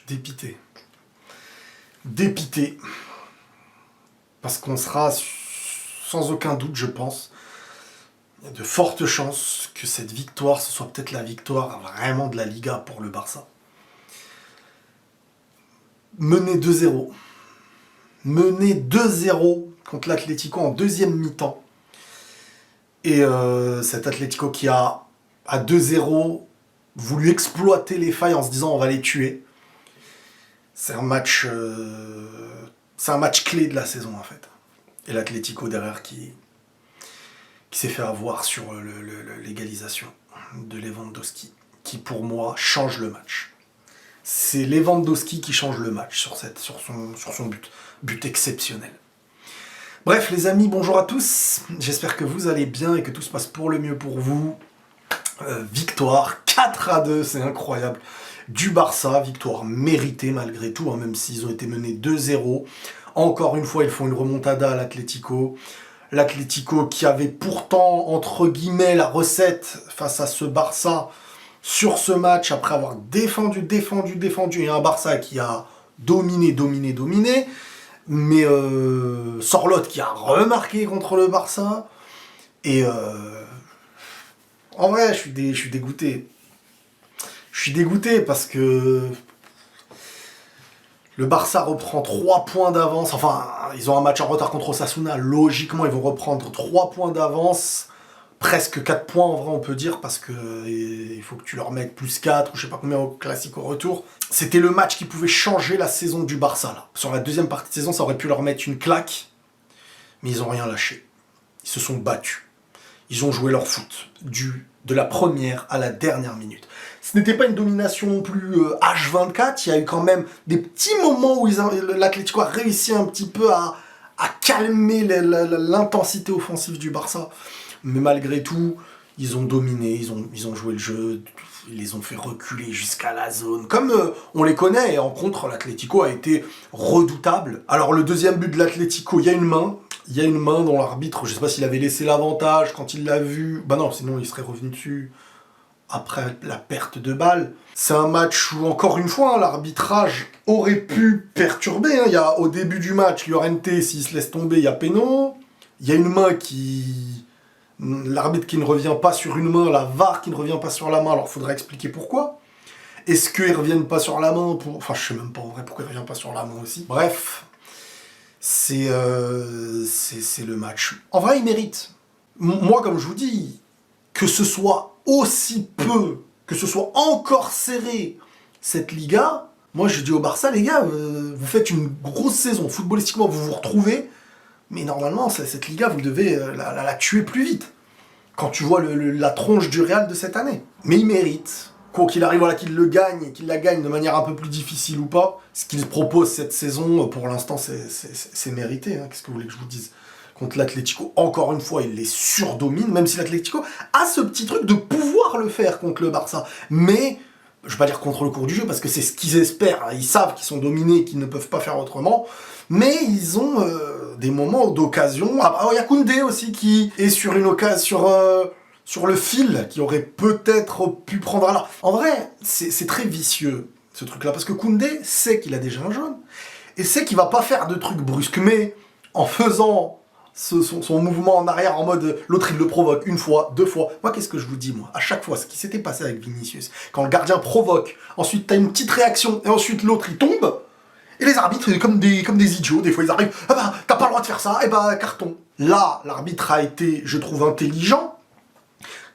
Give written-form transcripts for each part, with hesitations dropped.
dépité. Dépité. Parce qu'on sera, sans aucun doute, je pense, il y a de fortes chances que cette victoire, ce soit peut-être la victoire vraiment de la Liga pour le Barça. Mené 2-0. Mené 2-0 contre l'Atlético en deuxième mi-temps. Et cet Atlético qui a, à 2-0, voulu exploiter les failles en se disant on va les tuer. C'est un match clé de la saison en fait. Et l'Atlético derrière qui s'est fait avoir sur l'égalisation de Lewandowski, qui pour moi change le match. C'est Lewandowski qui change le match sur son but. But exceptionnel. Bref les amis, bonjour à tous. J'espère que vous allez bien et que tout se passe pour le mieux pour vous. Victoire 4-2, c'est incroyable. Du Barça, victoire méritée malgré tout, hein, même s'ils ont été menés 2-0. Encore une fois, ils font une remontada à l'Atlético. L'Atlético qui avait pourtant, entre guillemets, la recette face à ce Barça sur ce match, après avoir défendu, et un Barça qui a dominé. Mais Sorloth qui a remarqué contre le Barça. Et en vrai, je suis dégoûté. Je suis dégoûté parce que le Barça reprend 3 points d'avance. Enfin, ils ont un match en retard contre Osasuna. Logiquement, ils vont reprendre 3 points d'avance. Presque 4 points en vrai, on peut dire, parce qu'il faut que tu leur mettes plus 4 ou je sais pas combien au classique au retour. C'était le match qui pouvait changer la saison du Barça, là. Sur la deuxième partie de saison, ça aurait pu leur mettre une claque. Mais ils n'ont rien lâché. Ils se sont battus. Ils ont joué leur foot. De la première à la dernière minute. Ce n'était pas une domination non plus H24, il y a eu quand même des petits moments où l'Atlético a réussi un petit peu à calmer l'intensité offensive du Barça. Mais malgré tout, ils ont dominé, ils ont joué le jeu, ils les ont fait reculer jusqu'à la zone. Comme on les connaît, et en contre, l'Atlético a été redoutable. Alors le deuxième but de l'Atlético, il y a une main dont l'arbitre, je ne sais pas s'il avait laissé l'avantage quand il l'a vu. Bah non, sinon il serait revenu dessus après la perte de balle. C'est un match où, encore une fois, hein, l'arbitrage aurait pu perturber. Hein. Il y a, au début du match, Llorente, s'il se laisse tomber, il y a péno. Il y a une main l'arbitre qui ne revient pas sur une main, la VAR qui ne revient pas sur la main, alors il faudrait expliquer pourquoi. Est-ce qu'ils ne reviennent pas sur la main pour... Enfin, je sais même pas en vrai pourquoi ils ne reviennent pas sur la main aussi. Bref, c'est le match. En vrai, ils méritent. Moi, comme je vous dis, que ce soit aussi peu, que ce soit encore serré, cette Liga, moi je dis au Barça, les gars, vous faites une grosse saison, footballistiquement vous vous retrouvez, mais normalement cette Liga vous devez la tuer plus vite, quand tu vois la tronche du Real de cette année. Mais il mérite, quoi qu'il arrive, voilà, qu'il le gagne, et qu'il la gagne de manière un peu plus difficile ou pas, ce qu'il propose cette saison, pour l'instant c'est mérité, hein. Qu'est-ce que vous voulez que je vous dise ? Contre l'Atlético, encore une fois, il les surdomine, même si l'Atlético a ce petit truc de pouvoir le faire contre le Barça. Mais, je ne vais pas dire contre le cours du jeu, parce que c'est ce qu'ils espèrent. Ils savent qu'ils sont dominés, qu'ils ne peuvent pas faire autrement. Mais ils ont des moments d'occasion. Ah, il y a Koundé aussi qui est sur une occasion, sur le fil, qui aurait peut-être pu prendre... Alors, en vrai, c'est très vicieux, ce truc-là, parce que Koundé sait qu'il a déjà un jaune, et sait qu'il va pas faire de trucs brusques, mais en faisant... Son mouvement en arrière en mode l'autre il le provoque une fois, 2 fois. Moi qu'est-ce que je vous dis moi ? À chaque fois, ce qui s'était passé avec Vinicius, quand le gardien provoque, ensuite t'as une petite réaction et ensuite l'autre il tombe, et les arbitres comme des idiots, des fois ils arrivent, ah bah t'as pas le droit de faire ça, et bah carton. Là, l'arbitre a été, je trouve, intelligent,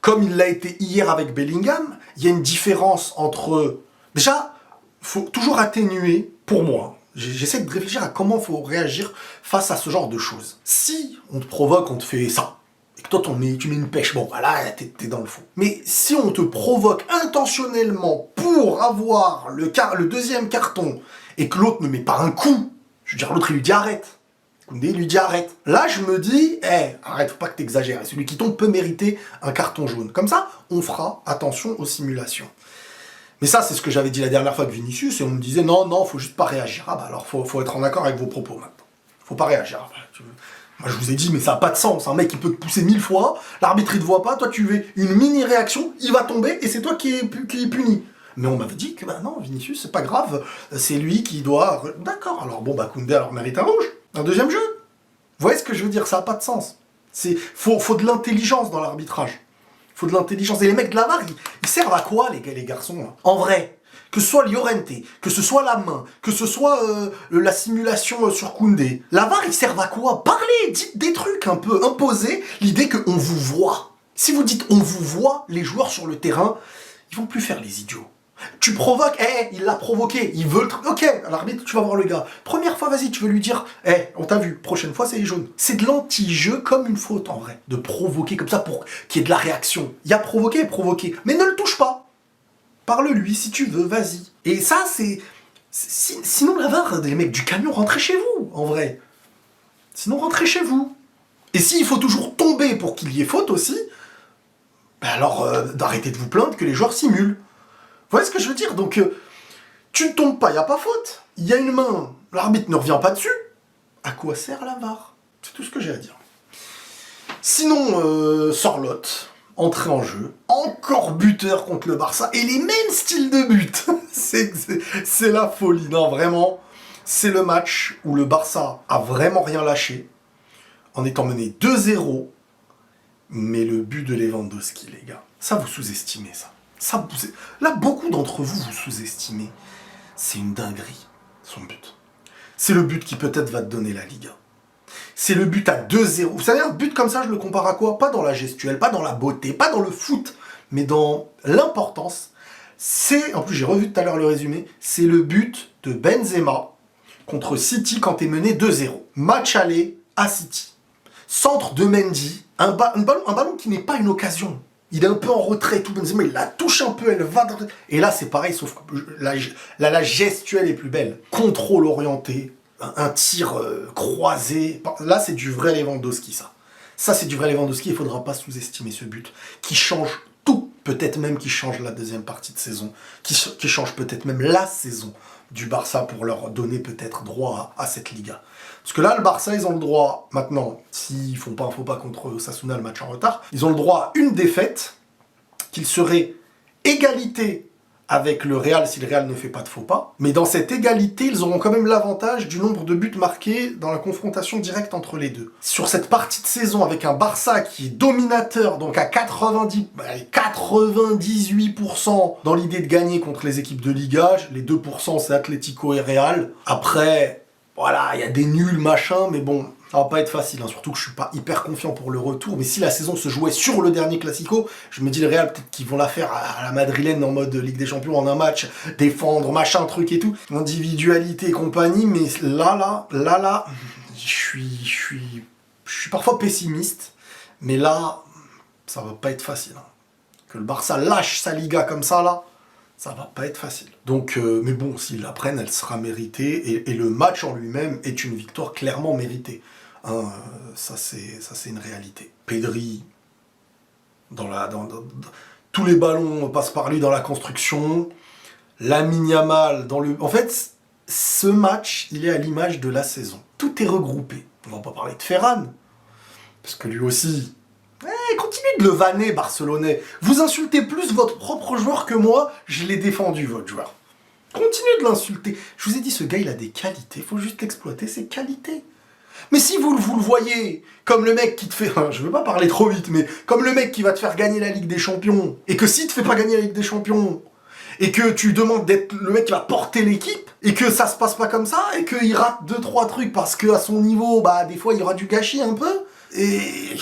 comme il l'a été hier avec Bellingham. Il y a une différence entre... Déjà, faut toujours atténuer, pour moi, j'essaie de réfléchir à comment il faut réagir face à ce genre de choses. Si on te provoque, on te fait ça, et que toi tu mets une pêche, bon voilà, t'es dans le faux. Mais si on te provoque intentionnellement pour avoir le deuxième carton, et que l'autre ne met pas un coup, je veux dire, l'autre il lui dit arrête. Koundé lui dit arrête. Là je me dis, arrête, faut pas que t'exagères, celui qui tombe peut mériter un carton jaune. Comme ça, on fera attention aux simulations. Mais ça, c'est ce que j'avais dit la dernière fois avec Vinicius, et on me disait non, faut juste pas réagir. Ah bah alors, faut être en accord avec vos propos maintenant. Faut pas réagir. Moi je vous ai dit, mais ça n'a pas de sens. Un mec il peut te pousser 1000 fois, l'arbitre il te voit pas, toi tu fais une mini réaction, il va tomber, et c'est toi qui est puni. Mais on m'avait dit que bah non, Vinicius, c'est pas grave, c'est lui qui doit... D'accord, alors bon, bah Koundé alors mérite un rouge, un deuxième jeu. Vous voyez ce que je veux dire, ça n'a pas de sens. Faut de l'intelligence dans l'arbitrage. Faut de l'intelligence. Et les mecs de la VAR, ils servent à quoi les garçons là en vrai, que ce soit Llorente, que ce soit la main, que ce soit la simulation sur Koundé, la VAR, ils servent à quoi? Parlez, dites des trucs un peu, imposez l'idée qu'on vous voit. Si vous dites on vous voit, les joueurs sur le terrain, ils vont plus faire les idiots. Tu provoques, il l'a provoqué, il veut le truc. Ok, à l'arbitre, tu vas voir le gars. Première fois, vas-y, tu veux lui dire, on t'a vu, prochaine fois, c'est les jaunes. C'est de l'anti-jeu comme une faute, en vrai. De provoquer comme ça pour qu'il y ait de la réaction. Il y a provoqué, mais ne le touche pas. Parle-lui si tu veux, vas-y. Et ça, sinon, la VAR, les mecs du camion, rentrez chez vous, en vrai. Sinon, rentrez chez vous. Et s'il faut toujours tomber pour qu'il y ait faute aussi, ben alors, d'arrêter de vous plaindre que les joueurs simulent. Vous voyez ce que je veux dire? Donc, tu ne tombes pas, il n'y a pas faute. Il y a une main, l'arbitre ne revient pas dessus. À quoi sert la VAR? C'est tout ce que j'ai à dire. Sinon, Sorloth, entrée en jeu, encore buteur contre le Barça, et les mêmes styles de but. C'est la folie, non, vraiment. C'est le match où le Barça a vraiment rien lâché, en étant mené 2-0, mais le but de Lewandowski, les gars, ça vous sous-estimez, ça. Là, beaucoup d'entre vous sous-estimez. C'est une dinguerie, son but. C'est le but qui peut-être va te donner la Liga. C'est le but à 2-0. Vous savez, un but comme ça, je le compare à quoi? Pas dans la gestuelle, pas dans la beauté, pas dans le foot, mais dans l'importance. En plus j'ai revu tout à l'heure le résumé, c'est le but de Benzema contre City quand t'es mené 2-0. Match aller à City. Centre de Mendy, un ballon qui n'est pas une occasion. Il est un peu en retrait, tout Benzema, il la touche un peu, elle va... Et là, c'est pareil, sauf que la gestuelle est plus belle. Contrôle orienté, un tir croisé. Là, c'est du vrai Lewandowski, ça. Ça, c'est du vrai Lewandowski, il ne faudra pas sous-estimer ce but. Qui change tout, peut-être même qui change la deuxième partie de saison, qui change peut-être même la saison du Barça pour leur donner peut-être droit à cette Liga. Parce que là, le Barça, ils ont le droit, maintenant, s'ils font pas un faux pas contre Osasuna, le match en retard, ils ont le droit à une défaite, qu'il serait égalité avec le Real si le Real ne fait pas de faux pas. Mais dans cette égalité, ils auront quand même l'avantage du nombre de buts marqués dans la confrontation directe entre les deux. Sur cette partie de saison, avec un Barça qui est dominateur, donc à 98% dans l'idée de gagner contre les équipes de Liga, les 2% c'est Atlético et Real. Après... Voilà, il y a des nuls, machin, mais bon, ça va pas être facile, hein, surtout que je suis pas hyper confiant pour le retour, mais si la saison se jouait sur le dernier Classico, je me dis le Real, peut-être qu'ils vont la faire à la madrilène en mode Ligue des Champions en un match, défendre, machin, truc et tout, individualité et compagnie, mais là, je suis parfois pessimiste, mais là, ça va pas être facile. Hein. Que le Barça lâche sa Liga comme ça, là, ça va pas être facile. Donc, mais bon, s'ils la prennent, elle sera méritée. Et le match en lui-même est une victoire clairement méritée. Hein, ça, c'est une réalité. Pedri, tous les ballons passent par lui dans la construction. Lamine Yamal dans le... En fait, ce match, il est à l'image de la saison. Tout est regroupé. On va pas parler de Ferran, parce que lui aussi... continuez de le vanner, Barcelonais. Vous insultez plus votre propre joueur que moi, je l'ai défendu, votre joueur. Continuez de l'insulter. Je vous ai dit, ce gars, il a des qualités, il faut juste exploiter ses qualités. Mais si vous le voyez comme le mec qui te fait... Je veux pas parler trop vite, mais comme le mec qui va te faire gagner la Ligue des Champions, et que s'il te fait pas gagner la Ligue des Champions, et que tu demandes d'être le mec qui va porter l'équipe, et que ça se passe pas comme ça, et qu'il rate 2-3 trucs parce qu'à son niveau, bah des fois, il y aura du gâchis un peu, et...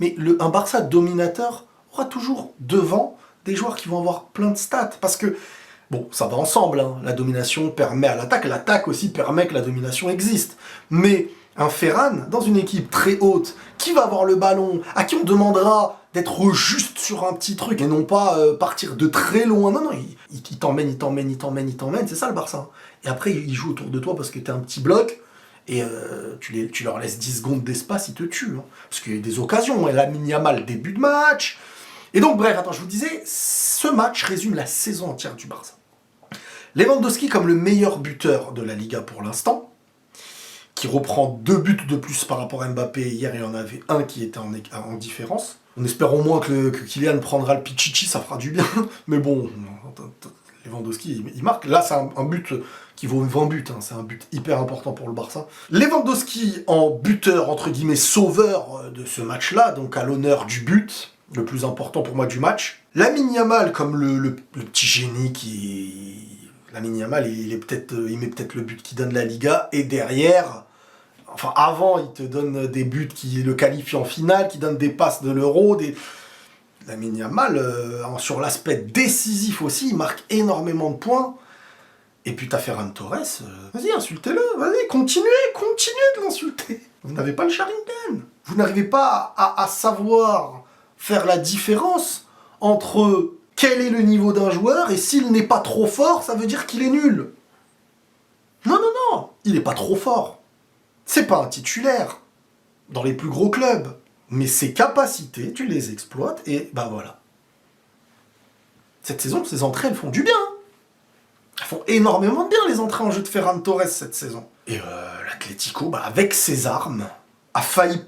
Mais un Barça dominateur aura toujours devant des joueurs qui vont avoir plein de stats. Parce que, bon, ça va ensemble, hein. La domination permet à l'attaque aussi permet que la domination existe. Mais un Ferran, dans une équipe très haute, qui va avoir le ballon, à qui on demandera d'être juste sur un petit truc, et non pas partir de très loin. Non, il t'emmène, c'est ça le Barça. Et après, il joue autour de toi parce que t'es un petit bloc, et tu leur laisses 10 secondes d'espace, ils te tuent. Hein. Parce qu'il y a eu des occasions, Lamine Yamal, début de match. Et donc, bref, attends, je vous disais, ce match résume la saison entière du Barça. Lewandowski comme le meilleur buteur de la Liga pour l'instant, qui qui reprend 2 buts de plus par rapport à Mbappé. Hier, il y en avait un qui était en différence. On espère au moins que Kylian prendra le Pichichi, ça fera du bien. Mais bon, Lewandowski, il marque. Là, c'est un but qui vaut 20 buts. Hein. C'est un but hyper important pour le Barça. Lewandowski en buteur, entre guillemets, sauveur de ce match-là, donc à l'honneur du but, le plus important pour moi du match. Lamine Yamal, comme le petit génie qui... Lamine Yamal, il met peut-être le but qui donne la Liga, et derrière... Enfin, avant, il te donne des buts qui le qualifient en finale, qui donnent des passes de l'Euro, Lamine Yamal, sur l'aspect décisif aussi, il marque énormément de points. Et puis t'as Ferran Torres, vas-y, insultez-le, vas-y, continuez de l'insulter. Vous n'avez pas le Sharingan. Vous n'arrivez pas à savoir faire la différence entre quel est le niveau d'un joueur et s'il n'est pas trop fort, ça veut dire qu'il est nul. Non, il n'est pas trop fort. C'est pas un titulaire dans les plus gros clubs. Mais ses capacités, tu les exploites et bah voilà. Cette saison, ses entrées, elles font du bien. Elles font énormément de bien, les entrées en jeu de Ferran Torres cette saison. Et l'Atlético, avec ses armes, a failli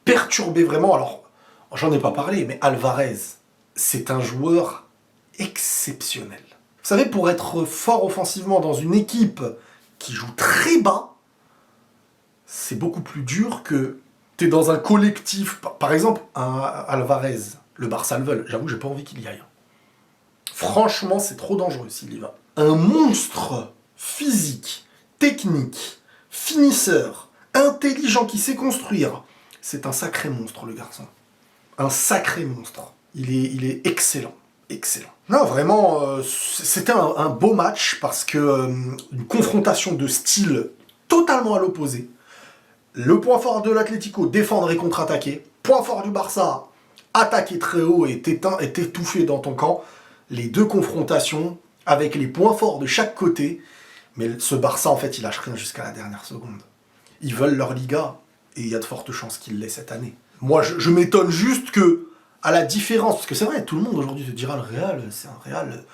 perturber vraiment. Alors, j'en ai pas parlé, mais Alvarez, c'est un joueur exceptionnel. Vous savez, pour être fort offensivement dans une équipe qui joue très bas, c'est beaucoup plus dur que t'es dans un collectif. Par exemple, un Alvarez, le Barça le veut. J'avoue, j'ai pas envie qu'il y aille. Franchement, c'est trop dangereux s'il y va. Un monstre physique, technique, finisseur, intelligent, qui sait construire. C'est un sacré monstre, le garçon. Un sacré monstre. Il est excellent. Excellent. Non, vraiment, c'était un beau match parce que une confrontation de style totalement à l'opposé. Le point fort de l'Atlético, défendre et contre-attaquer. Point fort du Barça, attaquer très haut et t'étouffer dans ton camp. Les deux confrontations avec les points forts de chaque côté. Mais ce Barça, en fait, il lâche rien jusqu'à la dernière seconde. Ils veulent leur Liga et il y a de fortes chances qu'ils l'aient cette année. Moi, je m'étonne juste que, à la différence, parce que c'est vrai, tout le monde aujourd'hui te dira le Real, c'est un Real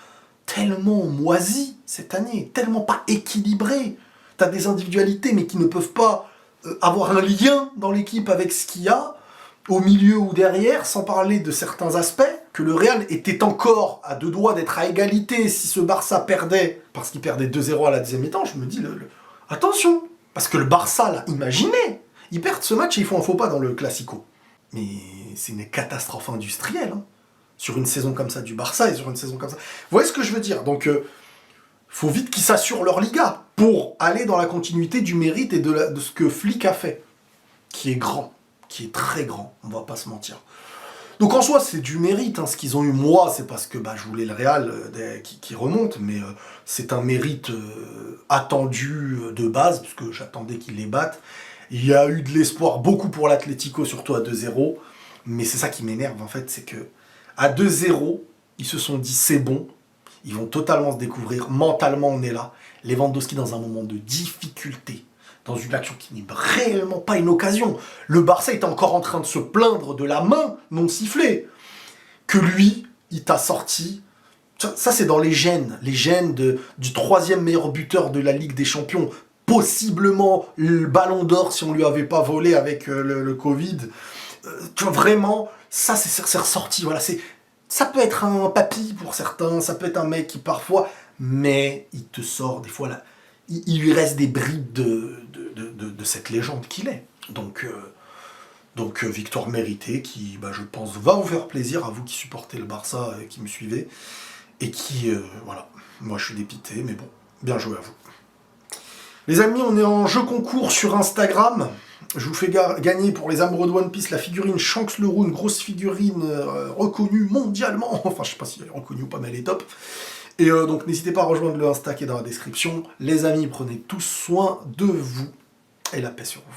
tellement moisi cette année, tellement pas équilibré. T'as des individualités, mais qui ne peuvent pas avoir un lien dans l'équipe avec ce qu'il y a, au milieu ou derrière, sans parler de certains aspects, que le Real était encore à 2 doigts d'être à égalité si ce Barça perdait, parce qu'il perdait 2-0 à la deuxième mi-temps, je me dis, attention, parce que le Barça, là, imaginez, ils perdent ce match et ils font un faux pas dans le Classico. Mais c'est une catastrophe industrielle, hein, sur une saison comme ça du Barça et sur une saison comme ça. Vous voyez ce que je veux dire? Donc, faut vite qu'ils s'assurent leur Liga pour aller dans la continuité du mérite et de ce que Flick a fait, qui est grand, qui est très grand, on va pas se mentir. Donc en soi, c'est du mérite, hein, ce qu'ils ont eu. Moi, c'est parce que je voulais le Real qui remonte, mais c'est un mérite attendu de base, parce que j'attendais qu'ils les battent. Il y a eu de l'espoir beaucoup pour l'Atlético, surtout à 2-0, mais c'est ça qui m'énerve en fait, c'est que à 2-0, ils se sont dit c'est bon, ils vont totalement se découvrir, mentalement on est là. Lewandowski dans un moment de difficulté, dans une action qui n'est réellement pas une occasion. Le Barça est encore en train de se plaindre de la main non sifflée, que lui, il t'a sorti. Ça c'est dans les gènes du 3e meilleur buteur de la Ligue des Champions, possiblement le Ballon d'Or si on lui avait pas volé avec le Covid. Tu vois, vraiment, ça c'est ressorti, voilà, ça peut être un papy pour certains, ça peut être un mec qui parfois, mais il te sort des fois là, il lui reste des bribes de cette légende qu'il est. Donc victoire méritée qui, je pense, va vous faire plaisir à vous qui supportez le Barça et qui me suivez, et qui, voilà, moi je suis dépité, mais bon, bien joué à vous. Les amis, on est en jeu concours sur Instagram. Je vous fais gagner pour les amoureux de One Piece la figurine Shanks le Roux, une grosse figurine reconnue mondialement. Enfin, je sais pas si elle est reconnue ou pas, mais elle est top. Et donc, n'hésitez pas à rejoindre le Insta qui est dans la description. Les amis, prenez tous soin de vous et la paix sur vous.